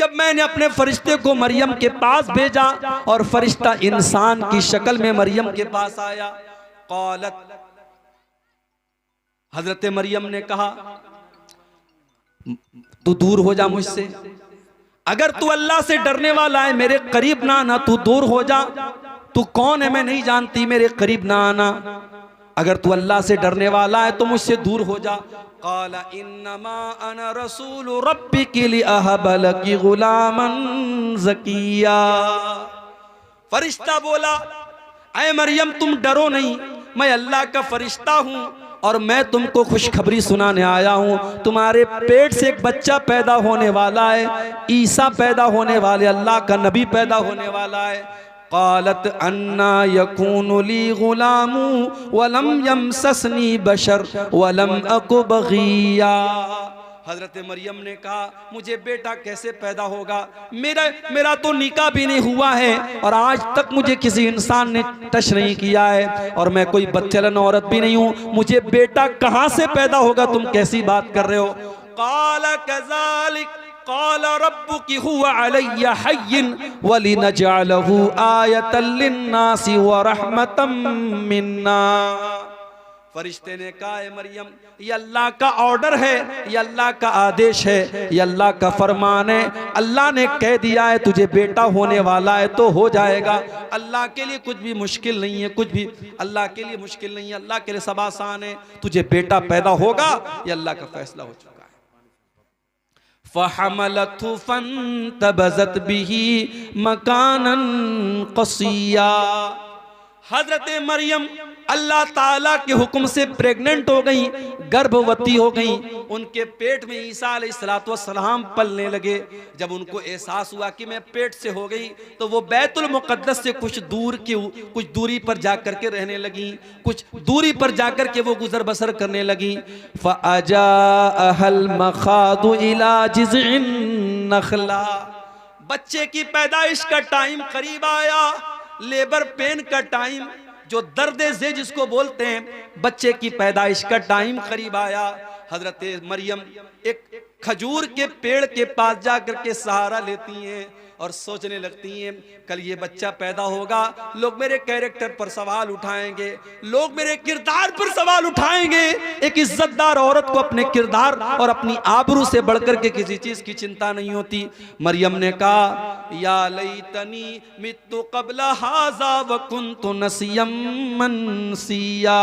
जब मैंने अपने फरिश्ते को मरियम के पास भेजा और फरिश्ता इंसान की शक्ल में मरियम के पास आया, क़ालत, हजरत मरियम ने कहा तू दूर हो जा मुझसे, अगर तू अल्लाह से डरने वाला है मेरे करीब ना आना, तू दूर हो जा, तू कौन है मैं नहीं जानती, मेरे करीब ना आना, अगर तू अल्लाह से डरने वाला है तो मुझसे दूर हो जा। क़ाल इन्नमा अना रसूलु रब्बिकी लिअहब लकी गुलामन ज़किया। फरिश्ता बोला, ऐ मरियम तुम डरो नहीं, मैं अल्लाह का फरिश्ता हूँ और मैं तुमको खुशखबरी सुनाने आया हूँ। तुम्हारे पेट से एक बच्चा पैदा होने वाला है, ईसा पैदा होने वाले, अल्लाह का नबी पैदा होने वाला है। क़ालत अन्ना यकूनु ली गुलामु वलम यमससनी बशर वलम अकु बग़िया। हजरत मरियम ने कहा मुझे बेटा कैसे पैदा होगा, मेरा तो निकाह भी नहीं हुआ है और आज तक मुझे किसी इंसान ने टच नहीं किया है और मैं कोई बच्चलन औरत भी नहीं हूँ, मुझे बेटा कहाँ से पैदा होगा, तुम कैसी बात कर रहे हो। क़ाल कज़ालिक क़ाल रब्बुकी हुवा अलय्या हय्यिन वलिनजअलहु आयतल लिन्नासि व रहमतम मिन्ना। फरिश्ते ने कहा है मरियम ये अल्लाह का ऑर्डर है, ये अल्लाह का आदेश है, ये अल्लाह का फरमान है, अल्लाह ने कह दिया है तुझे बेटा होने वाला है तो हो जाएगा। अल्लाह के लिए कुछ भी मुश्किल नहीं है, कुछ भी अल्लाह के लिए मुश्किल नहीं है, अल्लाह के लिए सब आसान है, तुझे बेटा पैदा होगा, ये अल्लाह का फैसला हो चुका है। फ़हमलतहु फ़ंतबज़त बिही मकानन क़सिया। हजरत मरियम अल्लाह ताला के हुक्म से प्रेग्नेंट हो गई, गर्भवती हो गई, उनके पेट में ईसा अलैहिस्सलाम पलने लगे। जब उनको एहसास हुआ कि मैं पेट से हो गई तो वो बैतुल मुक़द्दस से कुछ दूरी पर जाकर के रहने लगी, कुछ दूरी पर जाकर के वो गुजर बसर करने लगी। फ़अजाअहल मख़ादु इला जिज़इन नख़ला। बच्चे की पैदाइश का टाइम करीब आया, लेबर पेन का टाइम, जो दर्द ज़े जिसको बोलते हैं, बच्चे की पैदाइश का टाइम करीब आया। हजरत मरियम एक खजूर के पेड़ के पास जाकर के सहारा लेती हैं और सोचने लगती हैं कल ये बच्चा पैदा होगा, लोग मेरे कैरेक्टर पर सवाल उठाएंगे, लोग मेरे किरदार पर सवाल उठाएंगे। एक इज्जतदार औरत को अपने किरदार और अपनी आबरू से बढ़कर के किसी चीज की चिंता नहीं होती। मरियम ने कहा या लैतनी मित्तु क़ब्ल हाज़ा व कुन्तु नसियम मनसिया।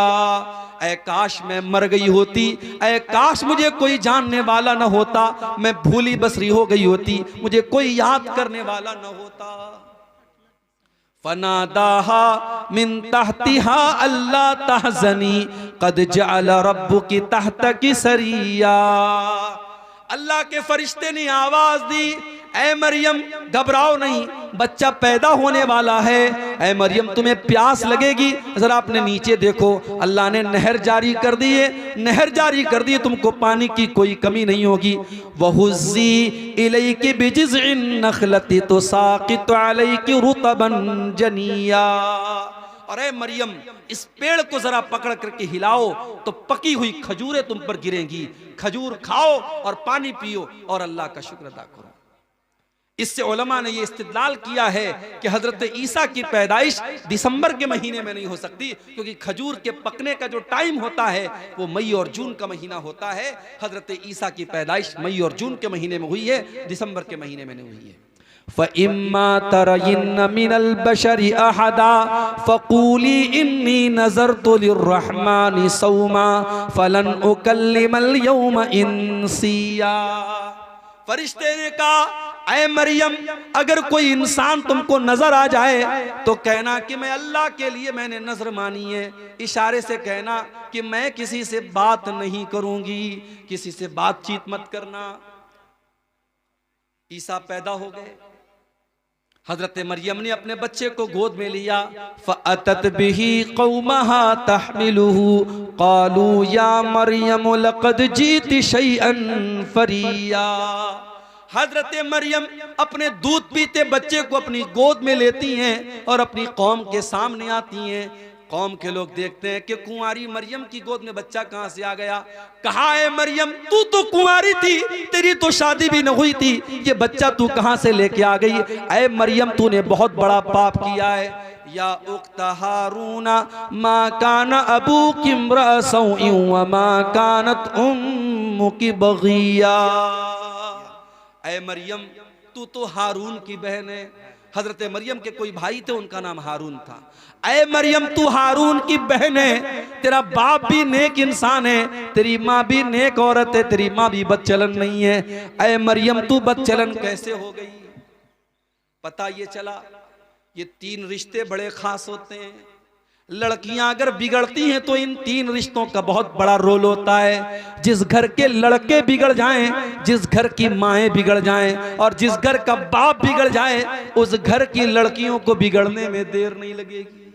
ऐ काश मैं मर गई होती, ऐ काश मुझे कोई जानने वाला न होता, मैं भूली बसरी हो गई होती, मुझे कोई याद करने वाला न होता। फनादाहा मिन तहतिहा अल्ला तहज़नी क़द जअल रब्बुकी तहतकी सरिया। अल्लाह के फरिश्ते ने आवाज दी, ऐ मरियम घबराओ नहीं, बच्चा पैदा होने वाला है। ऐ मरियम तुम्हें प्यास लगेगी, जरा अपने नीचे देखो, अल्लाह ने नहर जारी कर दी है, नहर जारी कर दी है, तुमको पानी की कोई कमी नहीं होगी। वहुज़्ज़ी इलैकी बिजिज़इन नख़लति तुसाक़ितु अलैकी रुतबन जनिया। और ऐ मरियम इस पेड़ को जरा पकड़ करके हिलाओ तो पकी हुई खजूरें तुम पर गिरेंगी, खजूर खाओ और पानी पियो और अल्लाह का शुक्र अदा करो। इससे उलमा ने ये इस्तिदलाल किया है कि हजरत ईसा की पैदाइश दिसंबर के महीने में नहीं हो सकती, क्योंकि खजूर के पकने का जो टाइम होता है वो मई और जून का महीना होता है। हजरत ईसा की पैदाइश मई और जून के महीने में हुई है, दिसंबर के महीने में नहीं हुई है। फ़इम्मा तरयिन्न मिनल बशरि अहदा फ़क़ूली इन्नी नज़रतु लिर्रहमानि सौमा फ़लन उकल्लिमल यौमा इंसिया। फरिश्ते ने कहा ऐ मरियम अगर कोई इंसान तुमको नजर आ जाए तो कहना कि मैं अल्लाह के लिए मैंने नजर मानी है, इशारे से कहना कि मैं किसी से बात नहीं करूंगी, किसी से बातचीत मत करना। ईसा पैदा हो गए, हजरत मरियम ने अपने बच्चे को गोद में लिया। फ़अतत बिही क़ौमहा तहमिलुहु क़ालू या मरियम लक़द जीति शैअन फ़रिया। हजरत मरियम अपने दूध पीते बच्चे को अपनी गोद में लेती हैं और अपनी कौम के सामने आती हैं। कौम के लोग देखते हैं कि कुंवारी मरियम की गोद में बच्चा कहां से आ गया। कहा है मरियम तू तो कुंवारी थी, तेरी तो शादी भी न हुई थी, ये बच्चा तू कहां से लेके आ गई। ऐ मरियम तूने बहुत बड़ा पाप किया है। या उख्ता हारूना मा कान अबूकी इम्रा सौइन व मा कानत उम्मुकी बगिया। ऐ मरियम तू तो हारून की बहन है। हजरत मरियम के कोई भाई थे, उनका नाम हारून था। ऐ मरियम तू हारून की बहन है, तेरा बाप भी नेक इंसान है, तेरी माँ भी नेक औरत है, तेरी माँ भी बदचलन नहीं है। ऐ मरियम तू बदचलन कैसे हो गई। पता ये चला ये 3 रिश्ते बड़े खास होते हैं। लड़कियां अगर बिगड़ती हैं तो इन 3 रिश्तों का बहुत बड़ा रोल होता है। जिस घर के लड़के बिगड़ जाएं, जिस घर की माएँ बिगड़ जाएं और जिस घर का बाप बिगड़ जाए, उस घर की लड़कियों को बिगड़ने में देर नहीं लगेगी।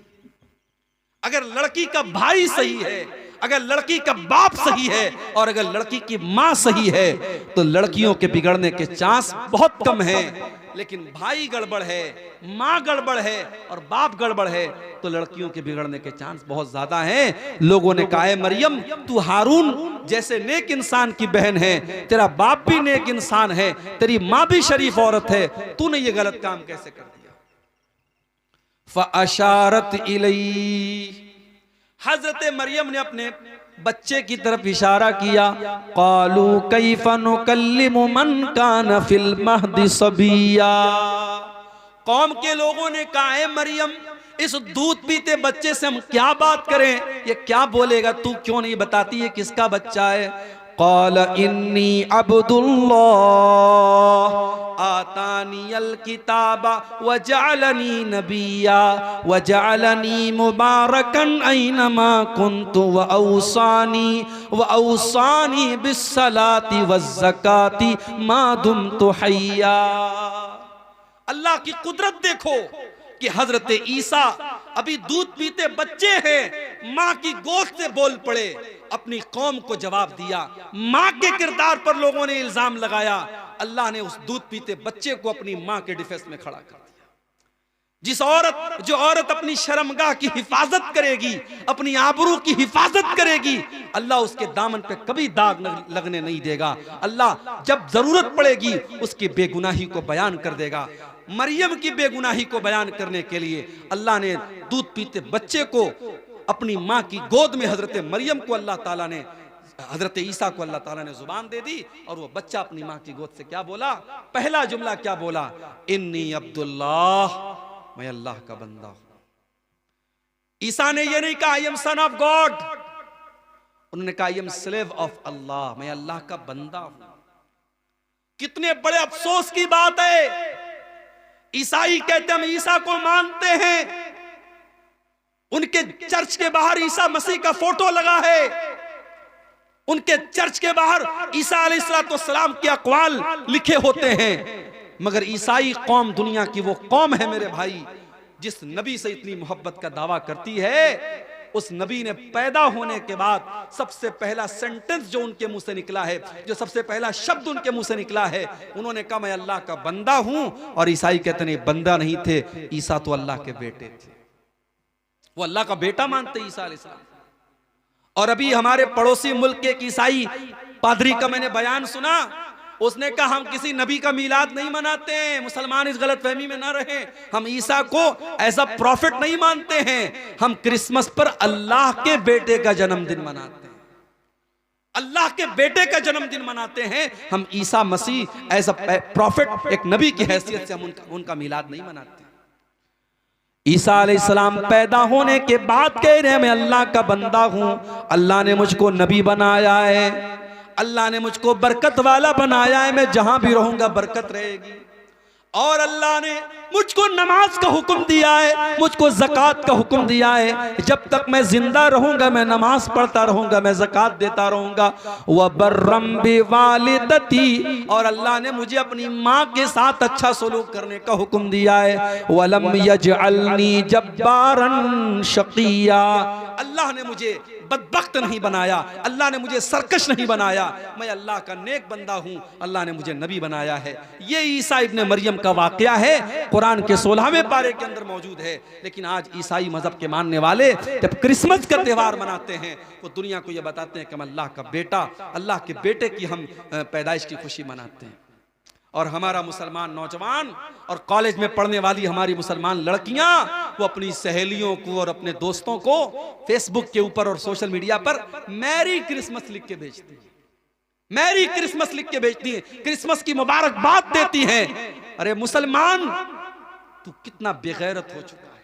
अगर लड़की का भाई सही है, अगर लड़की का बाप सही है और अगर लड़की की माँ सही है तो लड़कियों के बिगड़ने के चांस बहुत कम हैं। लेकिन भाई गड़बड़ है, माँ गड़बड़ है और बाप गड़बड़ है तो लड़कियों के बिगड़ने के चांस बहुत ज्यादा हैं। लोगों ने कहा है मरियम तू हारून जैसे नेक इंसान की बहन है, तेरा बाप भी नेक इंसान है, तेरी माँ भी शरीफ औरत है, तूने ये गलत काम कैसे कर दिया। फ़अशारत इलैहि, हजरत मरियम ने अपने बच्चे की तरफ इशारा किया। क़ालू कैफ़ नुकल्लिमु मन कान फिल महदि सबिया। कौम के लोगों ने कहा है मरियम इस दूध पीते बच्चे से हम क्या बात करें, ये क्या बोलेगा, तू क्यों नहीं बताती है किसका बच्चा है। क़ाल इन्नी अब्दुल्लाह आतानियल किताबा व जअलनी नबिया व जअलनी मुबारकन ऐनमा कुन्तु व औसानी बिस्सलाति वज़्ज़काति मा दुम्तु हय्या। अल्लाह की कुदरत देखो कि हजरत ईसा अभी दूध पीते बच्चे हैं, माँ की गोद से बोल पड़े, अपनी कौम को जवाब दिया। माँ के किरदार पर लोगों ने इल्जाम लगाया, अल्लाह ने उस दूध पीते बच्चे को अपनी माँ के डिफेंस में खड़ा कर दिया। जो औरत अपनी शर्मगाह की हिफाजत करेगी, अपनी आबरू की हिफाजत करेगी, अल्लाह उसके दामन पे कभी दाग लगने नहीं देगा। अल्लाह जब जरूरत पड़ेगी उसकी बेगुनाही को बयान कर देगा। मरियम की बेगुनाही को बयान करने के लिए अल्लाह ने दूध पीते बच्चे को अपनी माँ की गोद में हजरत मरियम को अल्लाह ताला ने, हजरत ईसा को अल्लाह ताला ने जुबान दे दी और वो बच्चा अपनी माँ की गोद से क्या बोला, पहला जुमला क्या बोला, इन्नी अब्दुल्लाह, मैं अल्लाह का बंदा हूं। ईसा ने ये नहीं कहा I am son of God, उन्होंने कहा आई एम स्लेव ऑफ अल्लाह, मैं अल्लाह का बंदा हूं। कितने बड़े अफसोस की बात है। ईसाई कहते हम ईसा को मानते हैं, उनके चर्च के बाहर ईसा मसीह का फोटो लगा है, उनके चर्च के बाहर ईसा अलैहिस्सलाम के अक़वाल लिखे होते हैं। मगर ईसाई कौम दुनिया की वो कौम है मेरे भाई जिस नबी से इतनी मोहब्बत का दावा करती है। उस नबी ने पैदा होने के बाद सबसे पहला सेंटेंस जो उनके मुंह से निकला है, जो सबसे पहला शब्द उनके मुंह से निकला है, उन्होंने कहा मैं अल्लाह का बंदा हूं। और ईसाई कहते नहीं, बंदा नहीं थे, ईसा तो अल्लाह के बेटे थे, वो अल्लाह का बेटा मानते ईसा अलैहिस्सलाम। और अभी हमारे पड़ोसी मुल्क के एक ईसाई पादरी का मैंने बयान सुना, उसने कहा हम किसी नबी का मीलाद नहीं मनाते हैं, मुसलमान इस गलतफहमी में ना रहे, हम ईसा को एज अ प्रॉफिट नहीं मानते हैं, हम क्रिसमस पर अल्लाह के बेटे का जन्मदिन मनाते हैं, अल्लाह के बेटे का जन्मदिन मनाते हैं, हम Isa Masih as a profit एक नबी की हैसियत से हम उनका मीलाद नहीं मनाते। ईसा अलैहिस्सलाम पैदा होने के बाद कह रहे हैं मैं अल्लाह का बंदा हूं, अल्लाह ने मुझको नबी बनाया है, अल्लाह ने मुझको बरकत वाला बनाया है, मैं जहां भी रहूंगा बरकत रहेगी। और अल्लाह ने मुझको नमाज का हुक्म दिया है, मुझको ज़कात का हुक्म दिया है, जब तक मैं जिंदा रहूंगा मैं नमाज पढ़ता रहूंगा, मैं ज़कात देता रहूंगा। व बर्रम बिवालिदती, और अल्लाह ने मुझे अपनी माँ के साथ अच्छा सलूक करने का हुक्म दिया है। वलम यजअलनी जब्बारन शकिया, अल्लाह ने मुझे बदबख्त नहीं बनाया, अल्लाह ने मुझे सरकश नहीं बनाया, मैं अल्लाह का नेक बंदा हूँ, अल्लाह ने मुझे नबी बनाया है। ये ईसा इब्ने मरियम का वाक़या है, कुरान के 16वें पारे के अंदर मौजूद है। लेकिन आज ईसाई मजहब के मानने वाले जब क्रिसमस का त्यौहार मनाते हैं वो दुनिया को ये बताते हैं कि हम अल्लाह का बेटा, अल्लाह के बेटे की हम पैदाइश की खुशी मनाते हैं। और हमारा मुसलमान नौजवान और कॉलेज में पढ़ने वाली हमारी मुसलमान लड़कियां वो अपनी सहेलियों को और अपने दोस्तों को फेसबुक के ऊपर और सोशल मीडिया पर मैरी क्रिसमस लिख के भेजती हैं, मैरी क्रिसमस लिख के भेजती हैं, क्रिसमस की मुबारकबाद देती हैं। अरे मुसलमान, तू कितना बेगैरत हो चुका है,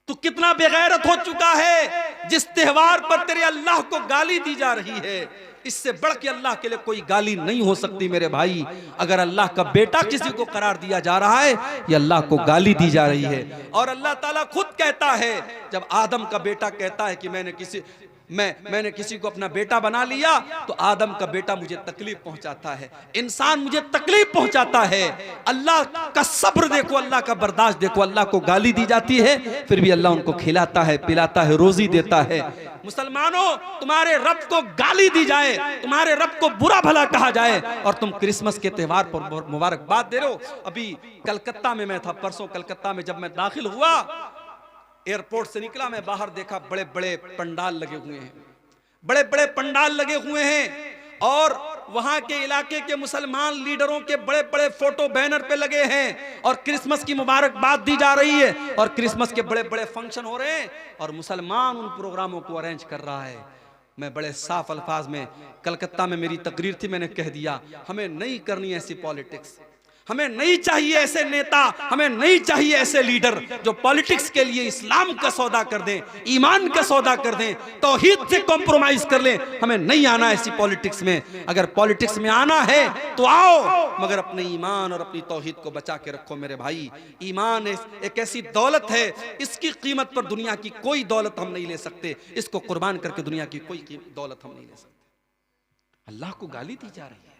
तू कितना बेगैरत हो चुका है। जिस त्योहार पर तेरे अल्लाह को गाली दी जा रही है, इससे बढ़ के अल्लाह के लिए कोई गाली नहीं हो सकती मेरे भाई। अगर अल्लाह का बेटा किसी को करार दिया जा रहा है, ये अल्लाह को गाली दी जा रही है। और अल्लाह ताला खुद कहता है, जब आदम का बेटा कहता है कि मैंने किसी को अपना बेटा बना लिया, तो आदम का बेटा मुझे तकलीफ पहुंचाता है, इंसान मुझे तकलीफ पहुंचाता है। अल्लाह का सब्र देखो, अल्लाह का बर्दाश्त देखो। अल्लाह को गाली दी जाती है, फिर भी अल्लाह उनको खिलाता है, पिलाता है, रोजी देता है। मुसलमानों, तुम्हारे रब को गाली दी जाए, तुम्हारे रब को बुरा भला कहा जाए, और तुम क्रिसमस के त्यौहार पर मुबारकबाद दे रहे हो। अभी कलकत्ता में मैं था, परसों कलकत्ता में जब मैं दाखिल हुआ, एयरपोर्ट से निकला, मैं बाहर देखा बड़े बड़े पंडाल लगे हुए हैं, बड़े बड़े पंडाल लगे हुए हैं। और वहां के इलाके के मुसलमान लीडरों के बड़े बड़े फोटो बैनर पे लगे हैं, और क्रिसमस की मुबारकबाद दी जा रही है, और क्रिसमस के बड़े बड़े फंक्शन हो रहे हैं, और मुसलमान उन प्रोग्रामों को अरेंज कर रहा है। मैं बड़े साफ अल्फाज में, कलकत्ता में मेरी तकरीर थी, मैंने कह दिया, हमें नहीं करनी ऐसी पॉलिटिक्स, हमें नहीं चाहिए ऐसे नेता, हमें नहीं चाहिए ऐसे लीडर जो पॉलिटिक्स के लिए इस्लाम का सौदा कर दें, ईमान का सौदा कर दें, तौहीद से कॉम्प्रोमाइज कर लें। हमें नहीं आना ऐसी पॉलिटिक्स में। अगर पॉलिटिक्स में आना है तो आओ, मगर अपने ईमान और अपनी तौहीद को बचा के रखो मेरे भाई। ईमान एक ऐसी दौलत है, इसकी कीमत पर दुनिया की कोई दौलत हम नहीं ले सकते, इसको कुर्बान करके दुनिया की कोई दौलत हम नहीं ले सकते। अल्लाह को गाली दी जा रही है,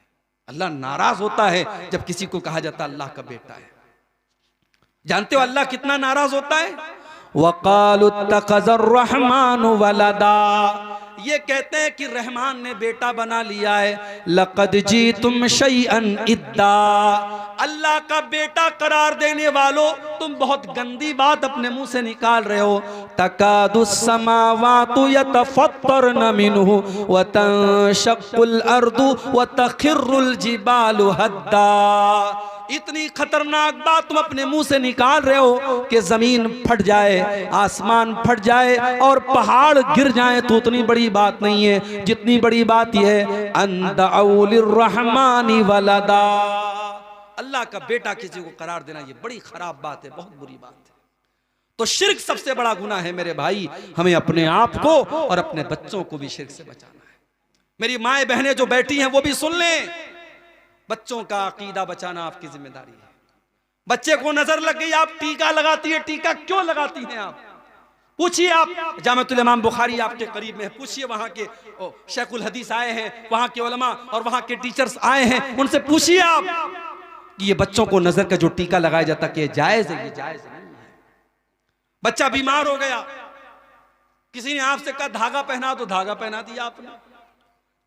अल्लाह नाराज होता है जब किसी को कहा जाता है अल्लाह का बेटा है। जानते हो अल्लाह कितना नाराज होता है? वक़ालु इत्तख़ज़र रहमानु वलदा, ये कहते हैं कि रहमान ने बेटा बना लिया है। लक़द जीतुम शैअन इद्दा, अल्लाह का बेटा करार देने वालों, तुम बहुत गंदी बात अपने मुंह से निकाल रहे हो। तकादुस समावातु यतफ़त्तरन मिन्हु व तंशक़्क़ुल अर्दु व तख़िर्रुल जिबालु हद्दा, इतनी खतरनाक बात तुम अपने मुंह से निकाल रहे हो कि जमीन फट जाए, आसमान फट जाए और पहाड़ गिर जाए तो उतनी बड़ी बात नहीं है, जितनी बड़ी बात यह है अंदअउ लिर्रहमानि वलदा, अल्लाह का बेटा किसी को करार देना ये बड़ी खराब बात है, बहुत बुरी बात है। तो शिर्क सबसे बड़ा गुनाह है मेरे भाई। हमें अपने आप को और अपने बच्चों को भी शिर्क से बचाना है। मेरी माएं बहनें जो बैठी हैं वो भी सुन लें, बच्चों का अकीदा बचाना आपकी जिम्मेदारी है। बच्चे को नजर लग गई, आप टीका लगाती है, टीका क्यों लगाती हैं आप? पूछिए, आप जामिअतुल इमाम बुखारी आपके करीब में है, पूछिए वहां के शेखुल हदीस आए हैं, वहां के उलमा और वहां के टीचर्स आए हैं, उनसे पूछिए आप कि ये बच्चों को नजर का जो टीका लगाया जाता कि जायज है, ये जायज नहीं है। बच्चा बीमार हो गया, किसी ने आपसे कहा धागा पहना, तो धागा पहना दिया आपने,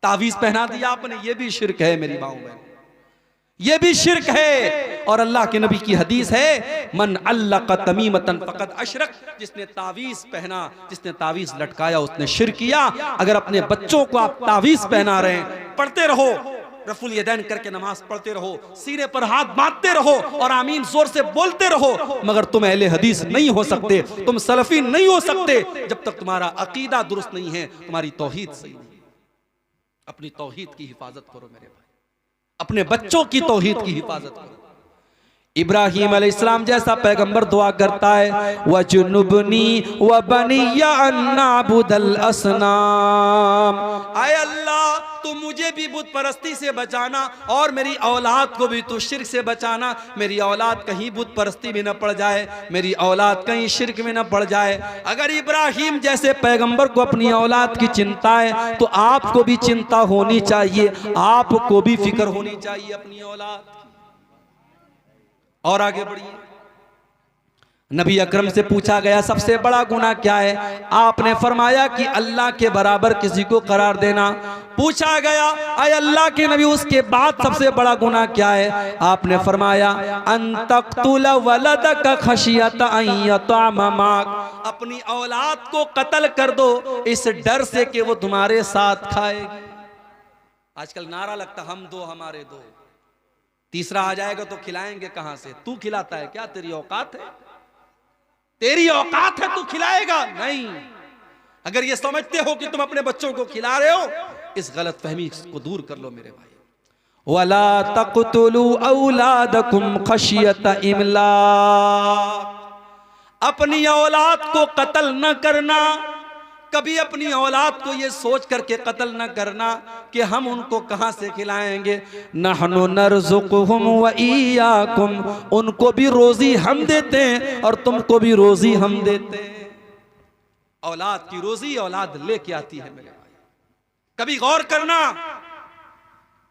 तावीज पहना दिया आपने, ये भी शिर्क है मेरी माओ बहन, ये भी शिर्क है। और अल्लाह के नबी की हदीस है, मन अल्लक़ तमीमतन फ़क़द अशरक, जिसने तावीज़ पहना, जिसने तावीज़ लटकाया उसने शिर्क किया। अगर अपने बच्चों को आप तावीज़ पहना रहे हैं, पढ़ते रहो, रफुल यदैन करके नमाज पढ़ते रहो, सीने पर हाथ बांधते रहो और आमीन जोर से बोलते रहो, मगर तुम अहले हदीस नहीं हो सकते, तुम सलफी नहीं हो सकते जब तक तुम्हारा अकीदा दुरुस्त नहीं है, तुम्हारी तौहीद सही नहीं। अपनी तौहीद की हिफाजत करो मेरे भाई, अपने बच्चों की तौहीद की हिफाजत करो। इब्राहीम अलैहिस्सलाम जैसा पैगंबर दुआ करता है, वजुनुबनी व बनिया अन नअबुदल असनाम, आए अल्लाह तू मुझे भी बुत परस्ती से बचाना और मेरी औलाद को भी तू शिर्क से बचाना। मेरी औलाद कहीं बुत परस्ती में न पड़ जाए, मेरी औलाद कहीं शिर्क में न पड़ जाए। अगर इब्राहीम जैसे पैगंबर को अपनी औलाद की चिंता है तो आपको भी चिंता होनी चाहिए, आपको भी फिक्र होनी चाहिए अपनी औलाद। और आगे बढ़िए, नबी अकरम से पूछा गया सबसे बड़ा गुनाह क्या है? आपने फरमाया कि अल्लाह के बराबर किसी को करार देना। पूछा गया अय अल्लाह के नबी उसके बाद सबसे बड़ा गुनाह क्या है? आपने फरमाया अन तक़्तुल वलदक खशियत अन यतअम माक, अपनी औलाद को कत्ल कर दो इस डर से कि वो तुम्हारे साथ खाएगी। आजकल नारा लगता हम दो हमारे दो, तीसरा आ जाएगा तो खिलाएंगे कहां से? तू खिलाता है क्या? तेरी औकात है? तेरी औकात है तू खिलाएगा? नहीं। अगर ये समझते हो कि तुम अपने बच्चों को खिला रहे हो, इस गलत फहमी को दूर कर लो मेरे भाई। वला तक़्तुलू औलादकुम खशियत इमलाक, अपनी औलाद को कत्ल न करना, कभी अपनी औलाद को ये सोच करके कत्ल न करना कि हम उनको कहां से खिलाएंगे। नहनु नरज़ुकुहुम व इय्याकुम, उनको भी रोजी हम देते हैं और तुमको भी रोजी हम देते हैं। औलाद की रोजी औलाद लेके आती है मेरे भाई। कभी गौर करना,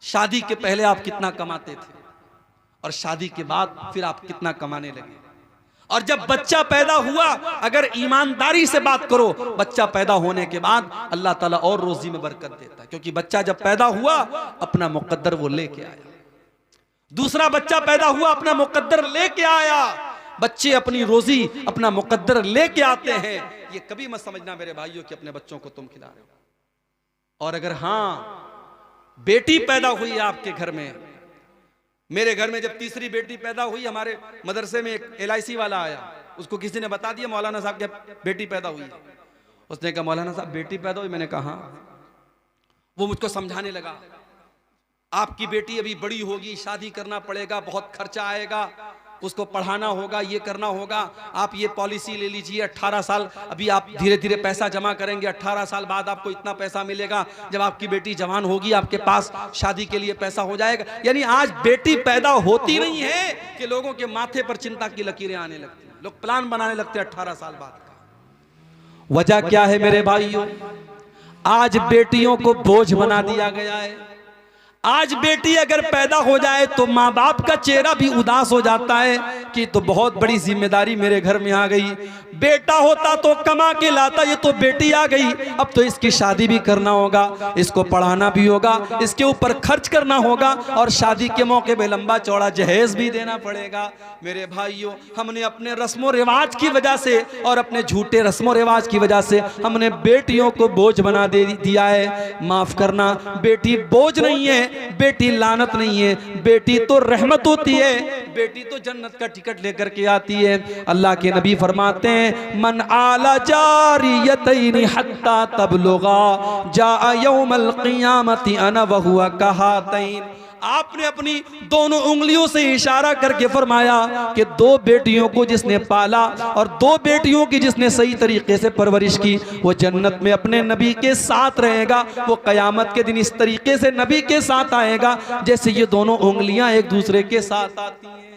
शादी के पहले आप कितना कमाते थे और शादी के बाद फिर आप कितना कमाने लगे। और जब बच्चा पैदा हुआ, अगर ईमानदारी से बात करो, बच्चा पैदा होने के बाद अल्लाह ताला और रोजी में बरकत देता है, क्योंकि बच्चा जब पैदा हुआ अपना मुकद्दर वो लेके आया। दूसरा बच्चा पैदा हुआ, अपना मुकद्दर लेके आया। बच्चे अपनी रोजी अपना मुकद्दर लेके आते हैं। ये कभी मत समझना मेरे भाइयों कि अपने बच्चों को तुम खिला रहे हो। और अगर हाँ बेटी पैदा हुई आपके घर में, मेरे घर में जब तीसरी बेटी पैदा हुई, हमारे मदरसे में एक LIC वाला आया, उसको किसी ने बता दिया मौलाना साहब की बेटी पैदा हुई। उसने कहा मौलाना साहब बेटी पैदा हुई? मैंने कहा वो मुझको समझाने लगा, आपकी बेटी अभी बड़ी होगी, शादी करना पड़ेगा, बहुत खर्चा आएगा, उसको पढ़ाना होगा, ये करना होगा। आप ये पॉलिसी ले लीजिए, 18 साल अभी आप धीरे धीरे पैसा जमा करेंगे, 18 साल बाद आपको इतना पैसा मिलेगा, जब आपकी बेटी जवान होगी आपके पास शादी के लिए पैसा हो जाएगा। यानी आज बेटी पैदा होती नहीं है कि लोगों के माथे पर चिंता की लकीरें आने लगती हैं, लोग प्लान बनाने लगते हैं 18 साल बाद का। वजह क्या है मेरे भाइयों? आज बेटियों को बोझ बना दिया गया है। आज बेटी अगर पैदा हो जाए तो माँ बाप का चेहरा भी उदास हो जाता है कि तो बहुत बड़ी जिम्मेदारी मेरे घर में आ गई। बेटा होता तो कमा के लाता, ये तो बेटी आ गई, अब तो इसकी शादी भी करना होगा, इसको पढ़ाना भी होगा, इसके ऊपर खर्च करना होगा और शादी के मौके पे लंबा चौड़ा जहेज भी देना पड़ेगा। मेरे भाइयों, हमने अपने रस्मों रिवाज की वजह से और अपने झूठे रस्मों रिवाज की वजह से हमने बेटियों को बोझ बना दिया है। माफ करना, बेटी बोझ नहीं है, बेटी लानत नहीं है, बेटी तो रहमत होती है, बेटी तो जन्नत का टिकट लेकर के आती है। अल्लाह के नबी फरमाते हैं मन आला जारियतैनि हत्ता तबलुगा जा यौमल क़ियामति अना व हुवा कहातैन। आपने अपनी दोनों उंगलियों से इशारा करके फरमाया कि दो बेटियों को जिसने पाला और दो बेटियों की जिसने सही तरीके से परवरिश की, वो जन्नत में अपने नबी के साथ रहेगा। वो कयामत के दिन इस तरीके से नबी के साथ आएगा जैसे ये दोनों उंगलियां एक दूसरे के साथ आती हैं।